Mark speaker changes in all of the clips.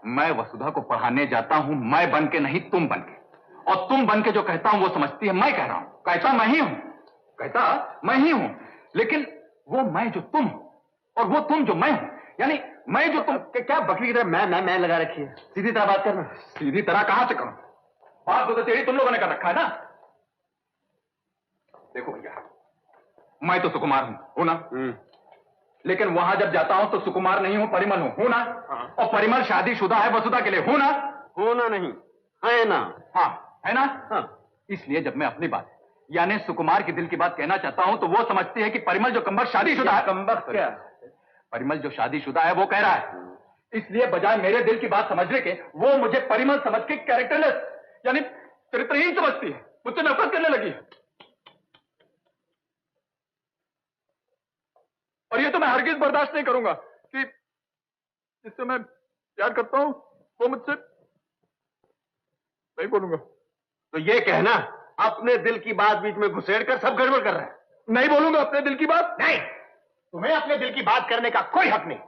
Speaker 1: मैं वसुधा को पढ़ाने जाता हूं, मैं बन के नहीं, तुम बन के। और तुम बन के जो कहता हूं वो समझती है मैं कह रहा हूं। कहता मैं ही हूं, कहता मैं ही हूं, लेकिन वो मैं जो तुम और वो तुम जो मैं हूं, यानी मैं जो तुम।
Speaker 2: क्या बकरी की तरह मैं लगा रखी है? सीधी तरह बात करना।
Speaker 1: सीधी तरह कहां से करूं? बात तो तेरी तुम लोगों ने कर रखा है ना। देखो भैया, मैं तो सुकुमार हूं ना? लेकिन वहां जब जाता हूं तो सुकुमार नहीं हूं, परिमल हूं ना? और परिमल शादीशुदा है वसुधा के लिए, होना
Speaker 2: नहीं है ना?
Speaker 1: हाँ है ना? हाँ। इसलिए जब मैं अपनी बात यानी सुकुमार के दिल की बात कहना चाहता हूं तो वो समझती है कि परिमल जो कम्बख्त शादीशुदा है।
Speaker 2: कम्बख्त क्या?
Speaker 1: परिमल जो शादीशुदा है वो कह रहा है, इसलिए बजाय मेरे दिल की बात समझने के वो मुझे परिमल समझ के कैरेक्टरलेस यानी चरित्रहीन समझती है, मुझसे नफरत करने लगी है। और ये तो मैं हरगिज बर्दाश्त नहीं करूंगा कि जिससे मैं प्यार करता हूं वो मुझसे नहीं बोलूंगा।
Speaker 2: तो ये कहना अपने दिल की बात बीच में घुसेड़ कर सब गड़बड़ कर रहा है।
Speaker 1: नहीं बोलूंगा अपने दिल की बात।
Speaker 2: नहीं, तुम्हें अपने दिल की बात करने का कोई हक नहीं।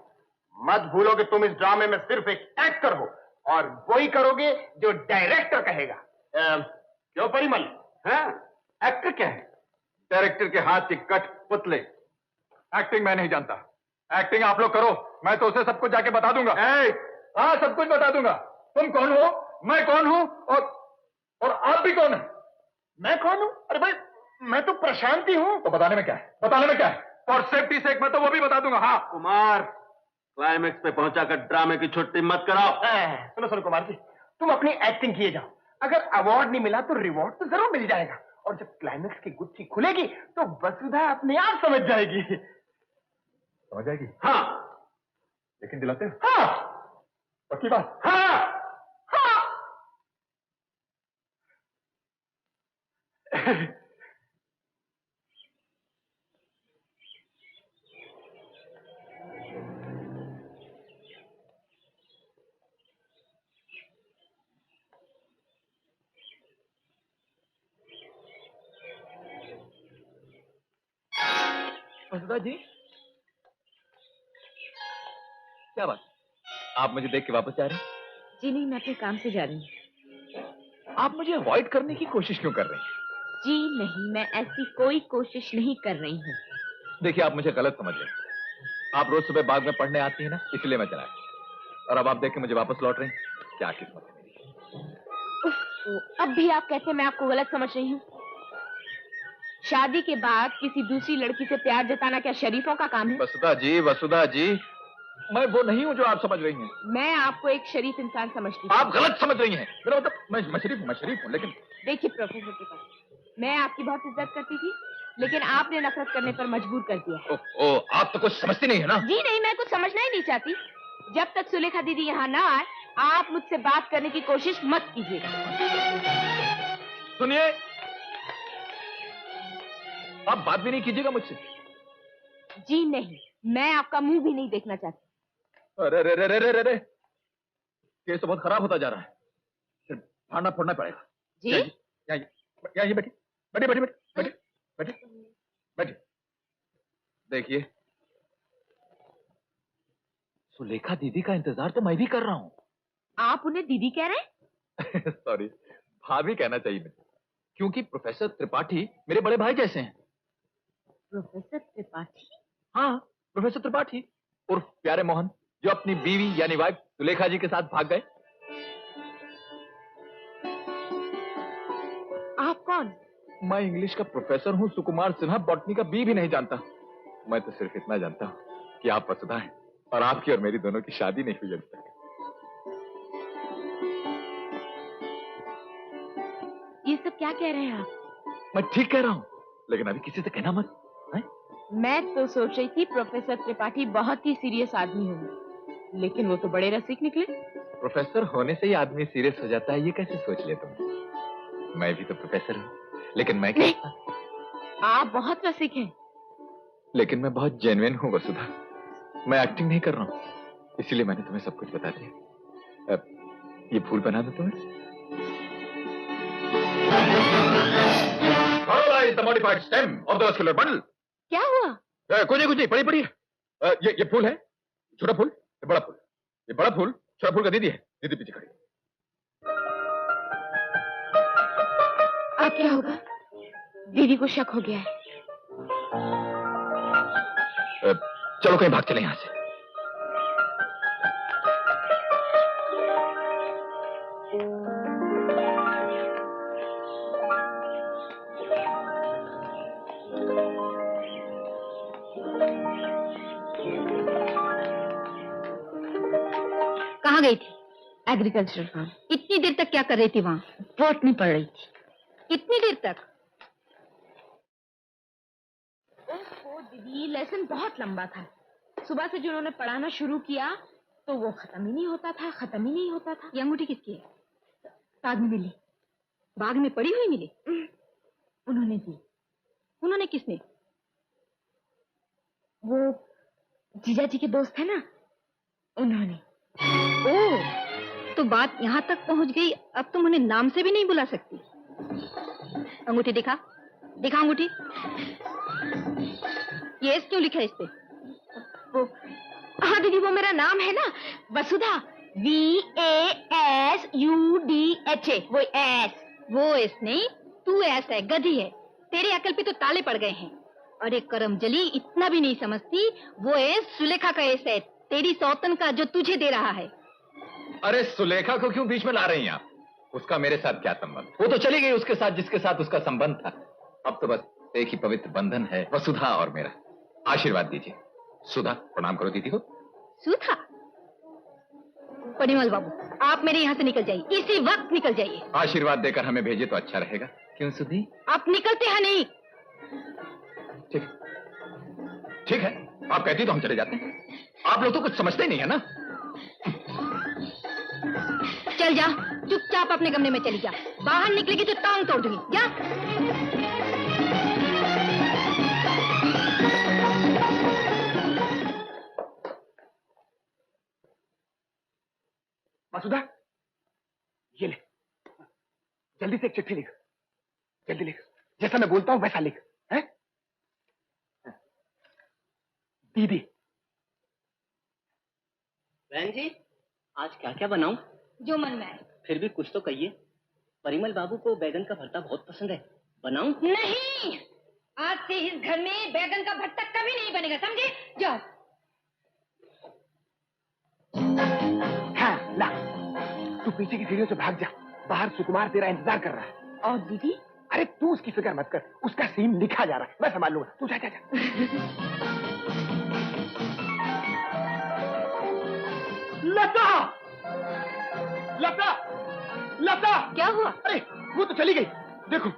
Speaker 2: मत भूलो कि तुम इस ड्रामे में सिर्फ एक एक्टर हो और वही करोगे जो डायरेक्टर कहेगा। क्यों परिमल? हाँ, एक्टर क्या है?
Speaker 1: डायरेक्टर के हाथ की कट पुतले। एक्टिंग मैं नहीं जानता, एक्टिंग आप लोग करो, मैं तो उसे सब कुछ जाके बता दूंगा। हाँ, सब कुछ बता दूंगा। तुम कौन हो, मैं कौन हूं और आप भी कौन है?
Speaker 2: मैं कौन हूं? अरे भाई, मैं तो प्रशांति हूं।
Speaker 1: तो बताने में क्या है? बताने में क्या है? और सेफ्टी सेक मैं तो वो भी बता दूंगा। हाँ
Speaker 2: कुमार, क्लाइमेक्स पे पहुंचाकर ड्रामे की छुट्टी मत कराओ। सुनो कुमार जी, तुम अपनी एक्टिंग किए जाओ। अगर अवार्ड नहीं मिला तो रिवॉर्ड तो जरूर मिल जाएगा। और जब क्लाइमेक्स की गुत्थी खुलेगी तो वसुधा अपने आप समझ जाएगी।
Speaker 1: समझ जाएगी?
Speaker 2: हाँ।
Speaker 1: लेकिन दिलाते?
Speaker 2: हाँ।
Speaker 1: पक्की बात?
Speaker 2: हाँ।
Speaker 1: वसुधा जी, क्या बात, आप मुझे देख के वापस जा रहे हैं?
Speaker 3: जी नहीं, मैं अपने काम से जा रही हूँ।
Speaker 1: आप मुझे अवॉइड करने की कोशिश क्यों कर रही हैं?
Speaker 3: जी नहीं, मैं ऐसी कोई कोशिश नहीं कर रही हूँ।
Speaker 1: देखिए, आप मुझे गलत समझ रहे हैं। आप रोज सुबह बाग में पढ़ने आती हैं ना, इसलिए मैं चला। और अब आप देख के मुझे वापस लौट रही हैं। क्या किस्मत है मेरी।
Speaker 3: अब भी आप कहते हैं मैं आपको गलत समझ रही हूँ? शादी के बाद किसी दूसरी लड़की से प्यार जताना क्या शरीफों का काम है?
Speaker 1: वसुधा जी, मैं वो नहीं हूँ जो आप समझ रही हैं।
Speaker 3: मैं आपको एक शरीफ इंसान समझती हूँ।
Speaker 1: आप गलत समझ रही हैं। मेरा मतलब मैं शरीफ हूँ, लेकिन
Speaker 3: देखिए प्रोफेसर के पास, मैं आपकी बहुत इज्जत करती थी, लेकिन आपने नफरत करने पर मजबूर कर दिया।
Speaker 1: आप तो कुछ समझती नहीं है ना?
Speaker 3: जी नहीं, मैं कुछ समझना ही नहीं चाहती। जब तक सुलेखा दीदी यहाँ ना आए, आप मुझसे बात करने की कोशिश मत कीजिएगा।
Speaker 1: सुनिए, आप बात भी नहीं कीजिएगा मुझसे।
Speaker 3: जी नहीं, मैं आपका मुंह भी नहीं देखना चाहती।
Speaker 1: अरे केस तो बहुत खराब होता जा रहा है, फिर फाड़ना फोड़ना पड़ेगा।
Speaker 3: जी?
Speaker 1: यहाँ बैठिए। देखिए, सुलेखा दीदी का इंतजार तो मैं भी कर रहा हूँ।
Speaker 3: आप उन्हें दीदी कह रहे हैं?
Speaker 1: सॉरी, भाभी कहना चाहिए मुझे, क्योंकि प्रोफेसर त्रिपाठी मेरे बड़े भाई जैसे हैं।
Speaker 3: प्रोफेसर त्रिपाठी?
Speaker 1: हाँ, प्रोफेसर त्रिपाठी उर्फ प्यारे मोहन, जो अपनी बीवी यानी वाइफ सुलेखा जी के साथ भाग गए।
Speaker 3: आप कौन?
Speaker 1: मैं इंग्लिश का प्रोफेसर हूँ, सुकुमार सिन्हा बॉटनी का बी भी नहीं जानता। मैं तो सिर्फ इतना जानता हूँ कि आप वसुधा हैं और आपकी और मेरी दोनों की शादी नहीं हुई अभी तक।
Speaker 3: ये सब क्या कह रहे हैं आप?
Speaker 1: मैं ठीक कह रहा हूँ, लेकिन अभी किसी से कहना मत।
Speaker 3: मैं तो सोच रही थी प्रोफेसर त्रिपाठी बहुत ही सीरियस आदमी होंगे, लेकिन वो तो बड़े रसिक निकले।
Speaker 1: प्रोफेसर होने से ही आदमी सीरियस हो जाता है, ये कैसे सोच लिया तुम? मैं भी तो प्रोफेसर हूँ, लेकिन मैं क्या?
Speaker 3: आप बहुत रसिक हैं।
Speaker 1: लेकिन मैं बहुत जेन्युइन हूँ वसुधा, मैं एक्टिंग नहीं कर रहा हूँ, इसीलिए मैंने तुम्हें सब कुछ बता दिया। अब ये फूल बना दो तुम्हें। Is the modified stem of the vascular bundle.
Speaker 3: क्या हुआ?
Speaker 1: कुछ नहीं, पढ़िए। ये फूल है, छोटा फूल, ये बड़ा फूल, ये बड़ा फूल, छोरा फूल का दीदी है, दीदी पीछे खड़ी।
Speaker 3: अब क्या होगा? दीदी को शक हो गया है।
Speaker 1: चलो कहीं भाग चले यहां से।
Speaker 3: कहाँ गई थी? Agricultural farm.
Speaker 4: इतनी देर तक क्या कर रही थी वहां?
Speaker 3: वोट नहीं पड़ रही थी।
Speaker 4: इतनी देर तक?
Speaker 3: ओह दीदी, लेसन बहुत लंबा था। सुबह से जो उन्होंने पढ़ाना शुरू किया तो वो खत्म ही नहीं होता था, खत्म ही नहीं होता था।
Speaker 4: ये अंगूठी किसकी है?
Speaker 3: बाद में मिली।
Speaker 4: बाग में पड़ी हुई मिली?
Speaker 3: उन्होंने दी।
Speaker 4: उन्होंने किसने?
Speaker 3: वो जीजा जी के दोस्त है ना, उन्होंने।
Speaker 4: ओह, तो बात यहाँ तक पहुँच गई, अब तुम उन्हें नाम से भी नहीं बुला सकती। अंगूठी दिखा, दिखा अंगूठी। ये एस क्यों लिखा है इस पे?
Speaker 3: वो हाँ दीदी, वो मेरा नाम है ना, वसुधा। VASUDHA। वो एस।
Speaker 4: वो एस नहीं, तू एस है, गधी है। तेरी अकल पे तो ताले पड़ गए हैं। अरे करमजली, इतना भी नहीं समझती। वो एस सुलेखा का एस है, तेरी सौतन का, जो तुझे दे रहा है।
Speaker 1: अरे सुलेखा को क्यों बीच में ला रही हैं आप? उसका मेरे साथ क्या संबंध? वो तो चली गई उसके साथ जिसके साथ उसका संबंध था। अब तो बस एक ही पवित्र बंधन है, वसुधा और मेरा। आशीर्वाद दीजिए। सुधा, प्रणाम करो दीदी को।
Speaker 4: सुधा? परिमल बाबू, आप मेरे यहाँ से निकल जाइए, इसी वक्त निकल जाइए।
Speaker 1: आशीर्वाद देकर हमें भेजे तो अच्छा रहेगा। क्यों सुधी?
Speaker 4: आप निकलते हैं नहीं?
Speaker 1: ठीक, ठीक है, आप कहती तो हम चले जाते हैं। आप लोग तो कुछ समझते नहीं है ना।
Speaker 4: चल जा, चुपचाप अपने कमरे में चली जा। बाहर निकलेगी तो टांग तोड़ दूंगी। जा।
Speaker 2: वसुधा, ये ले, जल्दी से एक चिट्ठी लिख। जल्दी लिख, जैसा मैं बोलता हूं वैसा लिख। है दीदी।
Speaker 5: बहन जी, आज क्या क्या बनाऊं?
Speaker 4: जो मन में आए।
Speaker 5: फिर भी कुछ तो कहिए। परिमल बाबू को बैगन का भरता बहुत पसंद है, बनाऊं?
Speaker 4: नहीं, आज से इस घर में बैगन का भरता कभी नहीं बनेगा, समझे? जाओ।
Speaker 2: हाँ, ला, तू पीछे की सीढ़ियों से भाग जा। बाहर सुकुमार तेरा इंतजार कर रहा है।
Speaker 3: और दीदी?
Speaker 2: अरे तू उसकी फिक्र मत कर, उसका सीन लिखा जा रहा है, मैं संभाल लूंगा। तू जा जा जा। लता! लता! लता!
Speaker 4: क्या हुआ?
Speaker 2: अरे वो तो चली गई। देखो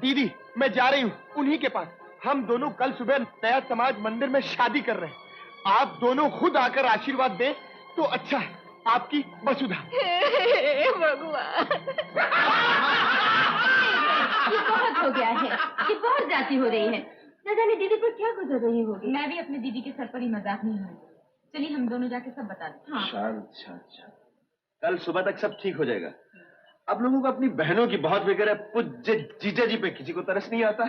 Speaker 2: दीदी, मैं जा रही हूँ उन्हीं के पास। हम दोनों कल सुबह नया समाज मंदिर में शादी कर रहे हैं। आप दोनों खुद आकर आशीर्वाद दें तो अच्छा है। आपकी वसुधा।
Speaker 4: भगवान, ये बहुत हो गया है, ये बहुत जाती हो रही है। न जाने दीदी पर क्या गुजर रही होगी।
Speaker 3: मैं भी अपने दीदी के सर पर ही मजाक नहीं हूँ। चलिए हम दोनों जाके सब बता दें। हाँ।
Speaker 2: शांत। कल सुबह तक सब ठीक हो जाएगा। अब लोगों को अपनी बहनों की बहुत फिक्र है। पूज्य जीजा जी पे किसी को तरस नहीं आता।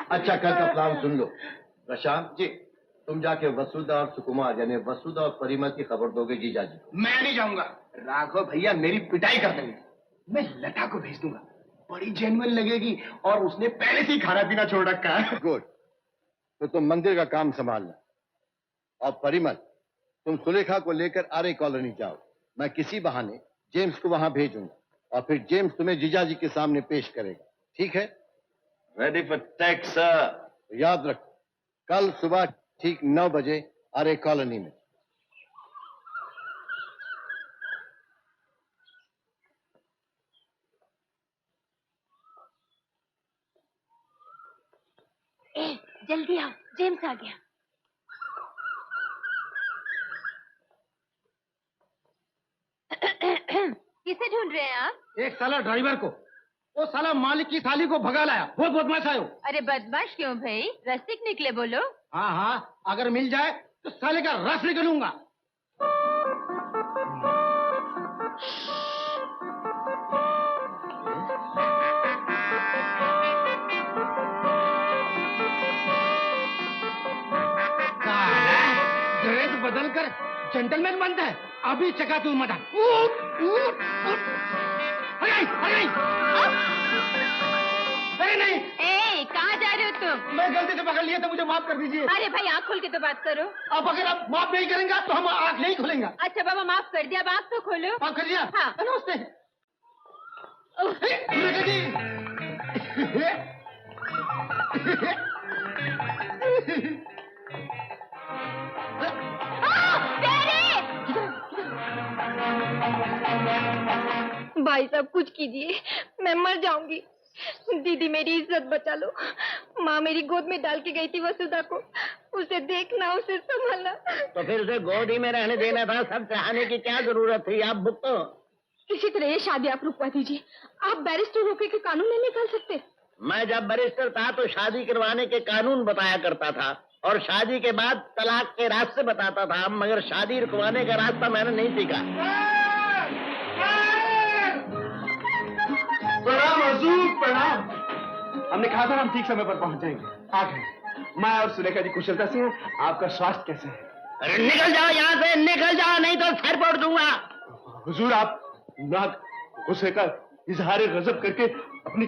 Speaker 6: अच्छा, कल का प्लान सुन लो। प्रशांत जी, तुम जाके वसुधा और सुकुमार यानी वसुधा और परिमल की खबर दोगे जीजा जी को।
Speaker 2: मैं नहीं जाऊंगा। राघव भैया मेरी पिटाई कर देंगे। मैं लता को भेज दूंगा, बड़ी जेन्युइन लगेगी और उसने पहले से ही खाना पीना छोड़ रखा है।
Speaker 6: गुड, तो तुम मंदिर का काम संभालना। और परिमल, तुम सुलेखा को लेकर आर्य कॉलोनी जाओ। मैं किसी बहाने जेम्स को वहां भेजूंगा और फिर जेम्स तुम्हें जीजा जी के सामने पेश करेगा। ठीक है?
Speaker 2: Ready for take sir.
Speaker 6: तो याद रखो, कल सुबह ठीक 9 बजे आर्य कॉलोनी में।
Speaker 3: जल्दी आओ, जेम्स आ गया। किसे ढूंढ रहे हैं आप?
Speaker 2: एक साला ड्राइवर को। वो साला मालिक की साली को भगा लाया। बहुत बदमाश आयो।
Speaker 3: अरे बदमाश क्यों भाई? रस्तिक निकले बोलो।
Speaker 2: हाँ हाँ, अगर मिल जाए तो साले का रस निकलूंगा। ड्रेस बदल कर जेंटलमैन बनता है, अभी चका तू मत। अरे नहीं,
Speaker 4: ए, कहाँ जा रहे हो तुम?
Speaker 2: मैं गलती से पकड़ लिया तो मुझे माफ कर दीजिए।
Speaker 4: अरे भाई आँख खोल के तो बात करो।
Speaker 2: अब अगर आप माफ नहीं करेंगे तो हम आँख नहीं खोलेंगे।
Speaker 4: अच्छा बाबा माफ कर दिया, अब आँख तो खोलो।
Speaker 2: माफ कर दिया?
Speaker 4: हाँ।
Speaker 2: नमस्ते। सुलेखा जी।
Speaker 4: भाई साहब कुछ कीजिए, मैं मर जाऊंगी। दीदी मेरी इज्जत बचा लो। माँ मेरी गोद में डाल के गई थी वसुधा को, उसे देखना, उसे संभालना।
Speaker 2: तो फिर उसे गोद ही में रहने देना था, सब चाहने की क्या जरूरत थी? आप भुगतो।
Speaker 3: किसी तरह ये शादी आप रुकवा दीजिए। आप बैरिस्टर होकर के कानून नहीं निकाल सकते?
Speaker 2: मैं जब बैरिस्टर था तो शादी करवाने के कानून बताया करता था और शादी के बाद तलाक के रास्ते बताता था, मगर शादी रुकवाने का रास्ता मैंने नहीं सीखा।
Speaker 7: प्रणाम हुजूर, प्रणाम। हमने कहा था हम ठीक समय पर पहुंच जाएंगे, आ गए। मैं और सुलेखा जी कुशलता से हैं। आपका स्वास्थ्य कैसे है?
Speaker 2: अरे निकल जाओ यहाँ से, निकल जाओ, नहीं तो सर फोड़ दूंगा।
Speaker 7: हुजूर आप नाक गुस्से का इजहार गजब करके अपनी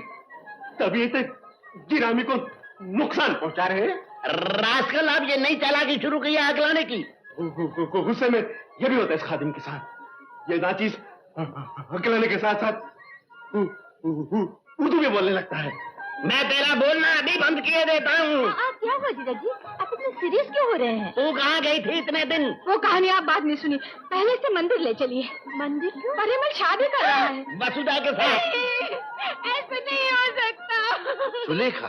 Speaker 7: तबीयत गिरामी को नुकसान पहुंचा रहे हैं।
Speaker 2: रास्कल, आप ये नई चालाकी शुरू की है अकलाने की।
Speaker 7: गुस्से में यह भी होता है इस खादिम के साथ। ये नाचीज अकलाने के साथ साथ उर्दू में बोलने लगता है।
Speaker 2: मैं तेरा बोलना अभी बंद किए देता हूँ।
Speaker 4: आप क्या हुआ जीजा जी, आप इतने सीरियस क्यों हो रहे हैं?
Speaker 2: तू कहाँ गई थी इतने दिन?
Speaker 3: वो कहानी आप बाद में सुनिए, पहले से मंदिर ले चलिए।
Speaker 4: मंदिर क्यों?
Speaker 3: परिमल शादी कर रहा है।
Speaker 2: वसुधा के साथ।
Speaker 3: ऐसा नहीं हो सकता।
Speaker 6: सुलेखा,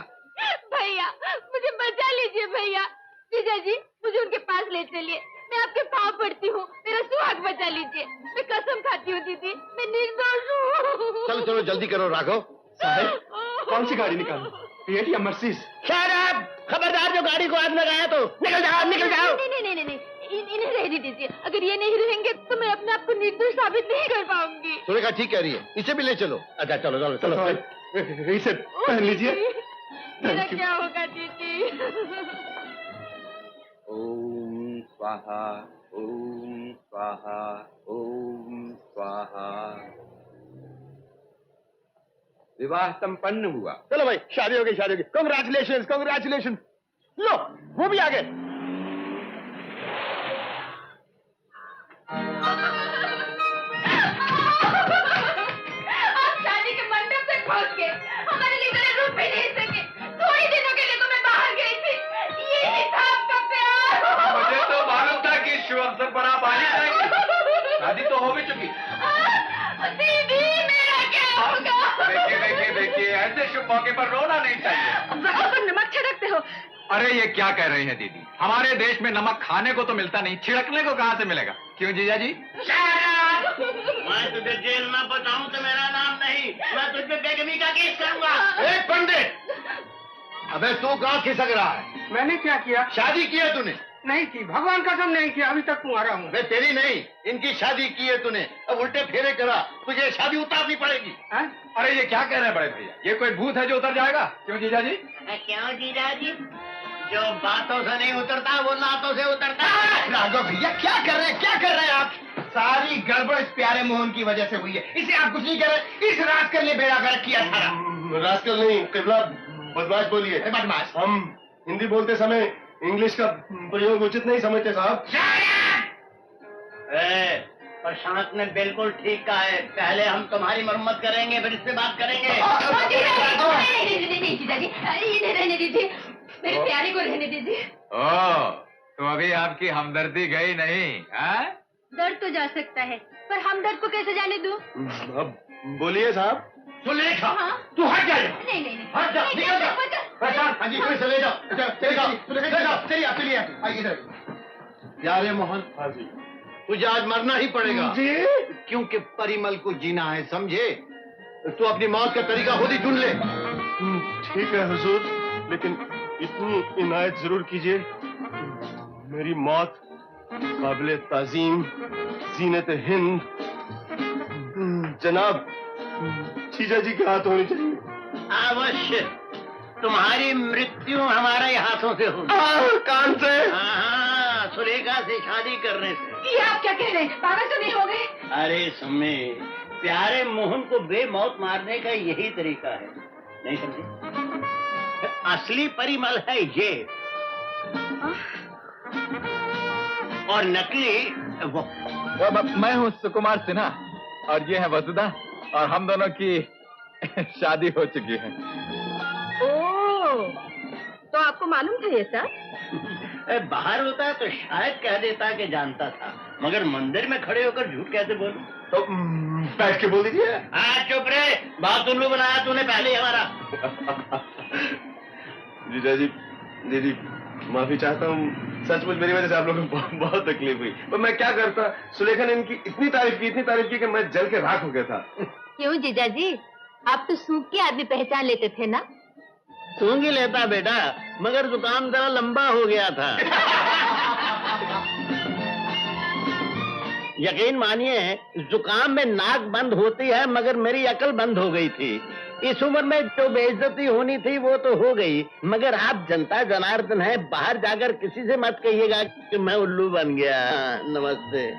Speaker 3: भैया मुझे बचा लीजिए भैया। जीजा जी मुझे उनके पास ले चलिए, मैं आपके पाँव पड़ती हूँ, मेरा सुहाग बचा लीजिए। मैं कसम खाती हूँ दीदी, मैं निर्दोष हूँ।
Speaker 6: चलो चलो जल्दी करो राघव।
Speaker 7: साहब कौन सी गाड़ी निकालूं, फिएट या मर्सिडीज?
Speaker 2: शराब, खबरदार जो गाड़ी को आग लगाया तो निकल जाओ, निकल जाओ।
Speaker 3: नहीं, इन्हें रहने दीजिए। अगर ये नहीं रहेंगे तो मैं अपने आप को निर्दोष साबित नहीं कर पाऊंगी।
Speaker 6: सुलेखा ठीक कह रही है, इसे भी ले चलो।
Speaker 2: अच्छा चलो चलो चलो।
Speaker 7: चलो इसे पहन लीजिए।
Speaker 3: मेरा क्या होगा दीदी?
Speaker 1: ओम स्वाहा, ओम स्वाहा, ओम स्वाहा। विवाह संपन्न हुआ।
Speaker 2: चलो भाई, शादी हो गई, शादी हो गई। Congratulation, congratulation. लो वो भी आ गए।
Speaker 3: आप शादी के मंडप से पहुंच गए, हमारे लिए मेरे रूप में नहीं सके। थोड़ी दिनों के लिए तो मैं बाहर गई थी। ये था आपका प्यार।
Speaker 1: मुझे तो मालूम था कि शुभ अवसर पर आप आ ही जाएंगे। शादी तो हो भी चुकी।
Speaker 3: दीदी मेरा क्या होगा?
Speaker 1: देखिए ऐसे शुभ मौके पर रोना नहीं चाहिए।
Speaker 3: जरा तो नमक छिड़कते हो।
Speaker 1: अरे ये क्या कह रही है दीदी? हमारे देश में नमक खाने को तो मिलता नहीं, छिड़कने को कहाँ से मिलेगा? क्यों जीजा जी?
Speaker 2: मैं तुझे जेल में बताऊं तो मेरा नाम नहीं, मैं तुझ पे बेगमी का केस करूंगा।
Speaker 6: एक पंडित, अबे तू कहाँ खिसक रहा है?
Speaker 2: मैंने क्या किया?
Speaker 6: शादी की है तूने?
Speaker 2: नहीं की, भगवान कसम नहीं किया, अभी तक कुंवारा हूँ।
Speaker 6: वे तेरी नहीं, इनकी शादी की है तूने। अब उल्टे फेरे करा, तुझे शादी उतारनी पड़ेगी।
Speaker 1: अरे ये क्या कह रहे हैं बड़े भैया? ये कोई भूत है जो उतर जाएगा? क्यों जीजा जी?
Speaker 2: क्यों जीजा जी? जो बातों से नहीं उतरता वो नातों से उतरता है।
Speaker 6: राघव भैया क्या कर रहे हैं, क्या कर रहे हैं आप?
Speaker 2: सारी गड़बड़ इस प्यारे मोहन की वजह से हुई है, इसे आप कुछ नहीं कर रहे। इस रास्कल ने बेड़ा गर्क किया सारा।
Speaker 7: रास्कल नहीं, किबला बदमाश बोलिए।
Speaker 2: बदमाश।
Speaker 7: हम हिंदी बोलते समय इंग्लिश का प्रयोग उचित नहीं समझते साहब।
Speaker 2: प्रशांत ने बिल्कुल ठीक कहा है, पहले हम तुम्हारी मरम्मत करेंगे फिर इससे बात करेंगे।
Speaker 3: नहीं जीजा जी, इन्हें रहने दीजिए, मेरे प्यारे को रहने दीजिए।
Speaker 1: ओ, तो अभी आपकी हमदर्दी गई नहीं? हाँ?
Speaker 4: दर्द तो जा सकता है, पर हम दर्द को कैसे जाने दूं?
Speaker 7: अब बोलिए साहब।
Speaker 6: सुलेखा,
Speaker 7: तू हट जा।
Speaker 3: नहीं
Speaker 6: हट जा, निकल जा। प्रशांत, हाँ जी, कोई चले जाओ। चले जाओ, चलिए आप, चलिए आइए इधर। प्यारे मोहन,
Speaker 7: हाँ जी।
Speaker 6: तुझे आज मरना ही पड़ेगा
Speaker 7: जी?
Speaker 6: क्योंकि परिमल को जीना है, समझे? तू अपनी मौत का तरीका खुद ही ढूंढ ले।
Speaker 7: ठीक है हुजूर, लेकिन इतनी इनायत जरूर कीजिए, मेरी मौत काबिले ताजीम जीनत हिंद जनाब जीजा जी के हाथ होनी चाहिए।
Speaker 2: अवश्य, तुम्हारी मृत्यु हमारे हाथों से होगी।
Speaker 7: कान से?
Speaker 2: हाँ,
Speaker 8: सुलेखा से शादी करने से।
Speaker 9: ये आप क्या कह रहे हैं? पागल तो नहीं हो गए?
Speaker 8: अरे सम्मे, प्यारे मोहन को बेमौत मारने का यही तरीका है, नहीं समझे? असली परिमल है ये, और नकली वो।
Speaker 1: मैं हूँ सुकुमार सिन्हा और ये है वसुधा, और हम दोनों की शादी हो चुकी है।
Speaker 9: ओह, तो आपको मालूम था ये सब?
Speaker 8: बाहर होता तो शायद कह देता कि जानता था, मगर मंदिर में खड़े होकर झूठ कैसे बोलूं?
Speaker 7: तो बैठ के बोल दीजिए।
Speaker 8: हाँ चुप रहे, बात उल्लू बनाया तूने पहले ही हमारा।
Speaker 7: जीजा जी, दीदी माफी चाहता हूँ, सचमुच मेरी वजह से आप लोगों को बहुत तकलीफ हुई। पर मैं क्या करता, सुलेखा ने इनकी इतनी तारीफ की कि मैं जल के राख हो गया था।
Speaker 3: क्यों जीजा जी, आप तो सूख के आदमी पहचान लेते थे ना?
Speaker 8: सूंघ ही लेता बेटा, मगर जुकाम जरा लंबा हो गया था। यकीन मानिए, जुकाम में नाक बंद होती है, मगर मेरी अकल बंद हो गई थी। इस उम्र में जो बेइज्जती होनी थी वो तो हो गई, मगर आप जनता जनार्दन है, बाहर जाकर किसी से मत कहिएगा कि मैं उल्लू बन गया। नमस्ते।